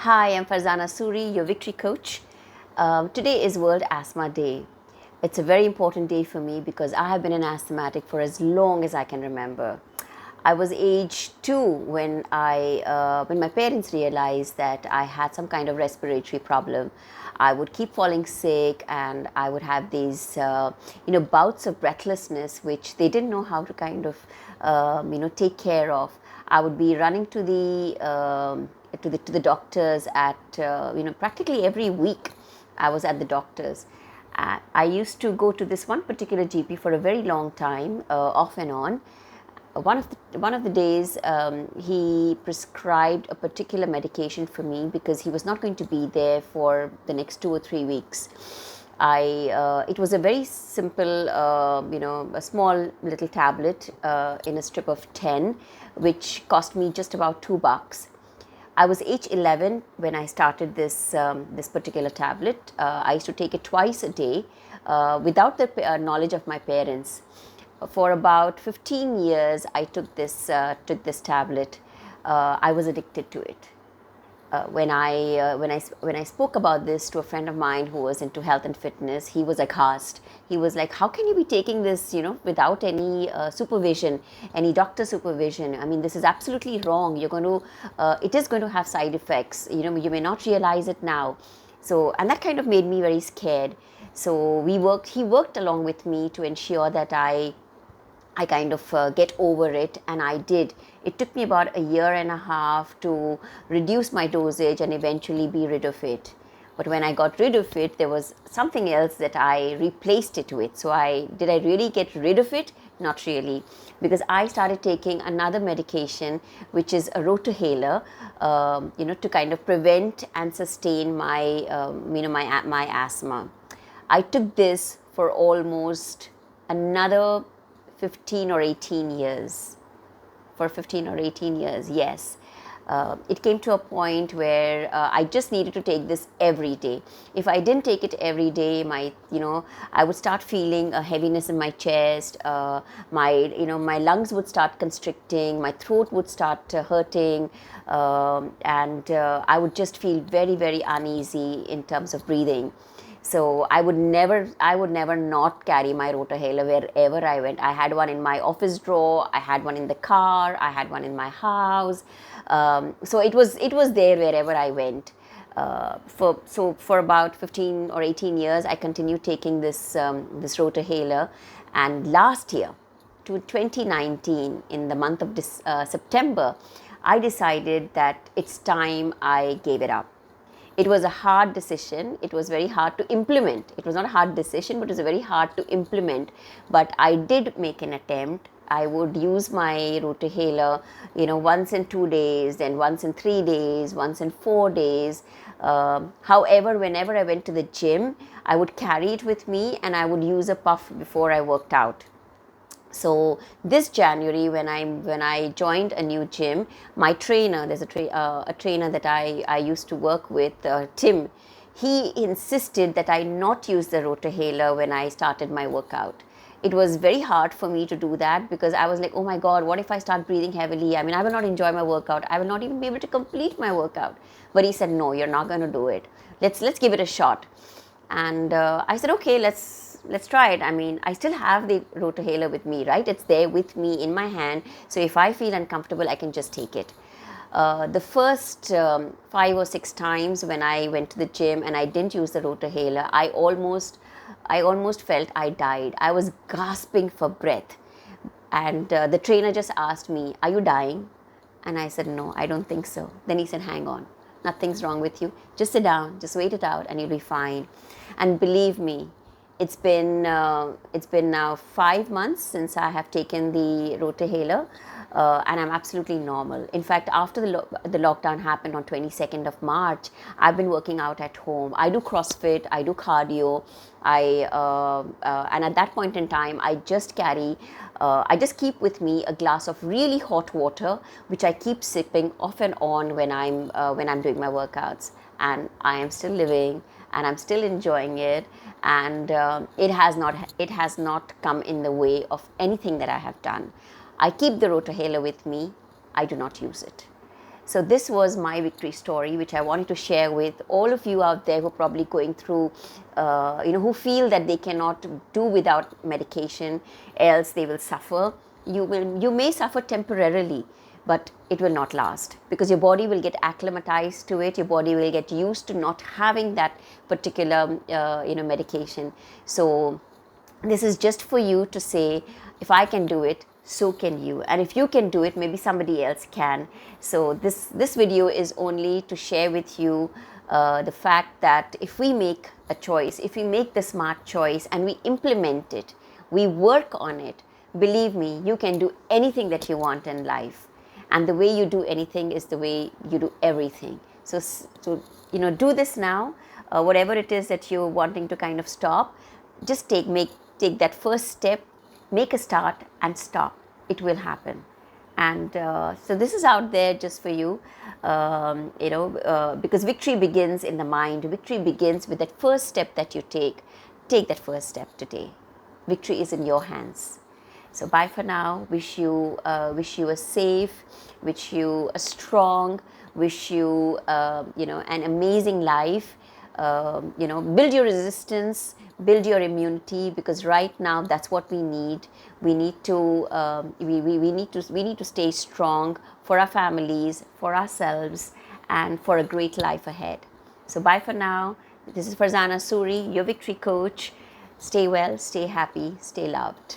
Hi, I'm Farzana Suri, your victory coach. Today is World Asthma Day. It's a very important day for me because I have been an asthmatic for as long as I can remember. I was age 2 when my parents realized that I had some kind of respiratory problem. I would keep falling sick, and I would have these bouts of breathlessness which they didn't know how to kind of take care of. I would be running to the doctors at practically every week. I was at the doctors. I used to go to this one particular GP for a very long time, off and on. One of the days, he prescribed a particular medication for me because he was not going to be there for the next 2 or 3 weeks. It was a very simple, a small little tablet in a strip of 10, which cost me just about $2. I was age 11 when I started this particular tablet. I used to take it twice a day without the knowledge of my parents. For about 15 years, I took this tablet. I was addicted to it. When I spoke about this to a friend of mine who was into health and fitness, he was aghast. He was like, "How can you be taking this, without any supervision, any doctor supervision? I mean, this is absolutely wrong. It is going to have side effects. You may not realize it now." So, and that kind of made me very scared. So he worked along with me to ensure that I kind of get over it, and I did. It took me about a year and a half to reduce my dosage and eventually be rid of it. But when I got rid of it, there was something else that I replaced it with. So did I really get rid of it? Not really, because I started taking another medication, which is a Rora Hailer, to kind of prevent and sustain my asthma. I took this for almost another 15 or 18 years. For 15 or 18 years, yes. It came to a point where I just needed to take this every day. If I didn't take it every day, I would start feeling a heaviness in my chest. My lungs would start constricting. My throat would start hurting, and I would just feel very, very uneasy in terms of breathing. So I would never not carry my Rora Hailer wherever I went. I had one in my office drawer, I had one in the car, I had one in my house. So it was there wherever I went. For about 15 or 18 years, I continued taking this Rora Hailer, and last year, to 2019, in the month of September, I decided that it's time I gave it up. It was a hard decision. It was very hard to implement. It was not a hard decision, but it was very hard to implement. But I did make an attempt. I would use my Rora Hailer, once in 2 days, then once in 3 days, once in 4 days. However, whenever I went to the gym, I would carry it with me, and I would use a puff before I worked out. So this January, when I joined a new gym, my trainer, there's a trainer that I used to work with, Tim. He insisted that I not use the Rora Hailer when I started my workout. It was very hard for me to do that because I was like, oh my God, what if I start breathing heavily? I mean, I will not enjoy my workout. I will not even be able to complete my workout. But he said, no, you're not going to do it. Let's give it a shot. And I said, okay, let's try it. I mean, I still have the Rora Hailer with me, right? It's there with me in my hand. So if I feel uncomfortable, I can just take it. The first 5 or 6 times when I went to the gym and I didn't use the Rora Hailer, I almost felt I died. I was gasping for breath. And the trainer just asked me, are you dying? And I said, no, I don't think so. Then he said, hang on, nothing's wrong with you. Just sit down, just wait it out, and you'll be fine. And believe me, it's been now 5 months since I have taken the Rora Hailer, and I'm absolutely normal. In fact, after the lockdown happened on 22nd of March, I've been working out at home. I do CrossFit, I do cardio, and at that point in time, I just keep with me a glass of really hot water, which I keep sipping off and on when I'm doing my workouts. And I am still living, and I'm still enjoying it, and it has not come in the way of anything that I have done. I keep the Rora Hailer with me. I do not use it. So this was my victory story, which I wanted to share with all of you out there who are probably going through, who feel that they cannot do without medication, else they will suffer. You may suffer temporarily, but it will not last, because your body will get acclimatized to it. Your body will get used to not having that particular, medication. So this is just for you to say, if I can do it, so can you. And if you can do it, maybe somebody else can. So this video is only to share with you the fact that if we make a choice, if we make the smart choice and we implement it, we work on it, believe me, you can do anything that you want in life. And the way you do anything is the way you do everything. So do this now. Whatever it is that you're wanting to kind of stop, just take that first step, make a start and stop. It will happen. And so this is out there just for you, because victory begins in the mind. Victory begins with that first step that you take. Take that first step today. Victory is in your hands. So bye for now. Wish you a safe, wish you a strong, wish you an amazing life. Build your resistance, build your immunity, because right now that's what we need. We need to we need to stay strong for our families, for ourselves, and for a great life ahead. So bye for now. This is Farzana Suri, your victory coach. Stay well, stay happy, stay loved.